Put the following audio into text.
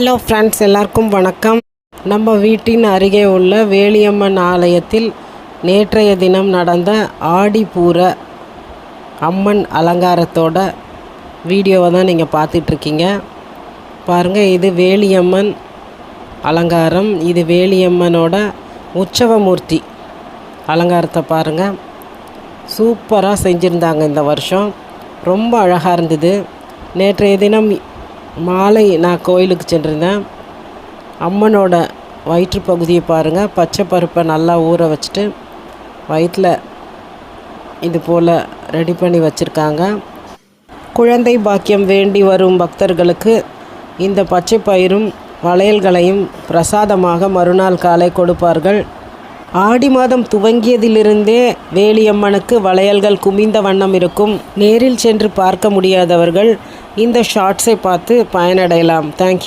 Hello friends, எல்லாருக்கும் வணக்கம். நம்ம வீட்டின் அருகே உள்ள வேலியம்மன் ஆலயத்தில் நேற்றைய தினம் நடந்த ஆடிப்பூர அம்மன் அலங்காரத்தோட வீடியோவை தான் நீங்கள் பார்த்துட்ருக்கீங்க. பாருங்கள், இது வேலியம்மன் அலங்காரம். இது வேலியம்மனோட உற்சவமூர்த்தி அலங்காரத்தை பாருங்கள். சூப்பராக செஞ்சுருந்தாங்க இந்த வருஷம். ரொம்ப அழகாக இருந்தது. நேற்றைய தினம் மாலை நான் கோயிலுக்கு சென்றிருந்தேன். அம்மனோட வயிற்று பகுதியை பாருங்கள். பச்சை பருப்பை நல்லா ஊற வச்சுட்டு வயிற்றில் இது போல் ரெடி பண்ணி வச்சுருக்காங்க. குழந்தை பாக்கியம் வேண்டி வரும் பக்தர்களுக்கு இந்த பச்சை பயிரும் வளையல்களையும் பிரசாதமாக மறுநாள் காலை கொடுப்பார்கள். ஆடி மாதம் துவங்கியதிலிருந்தே வேலியம்மனுக்கு வளையல்கள் குமிந்த வண்ணம் இருக்கும். நேரில் சென்று பார்க்க முடியாதவர்கள் இந்த ஷார்ட்ஸை பார்த்து பயனடையலாம். தேங்க்யூ.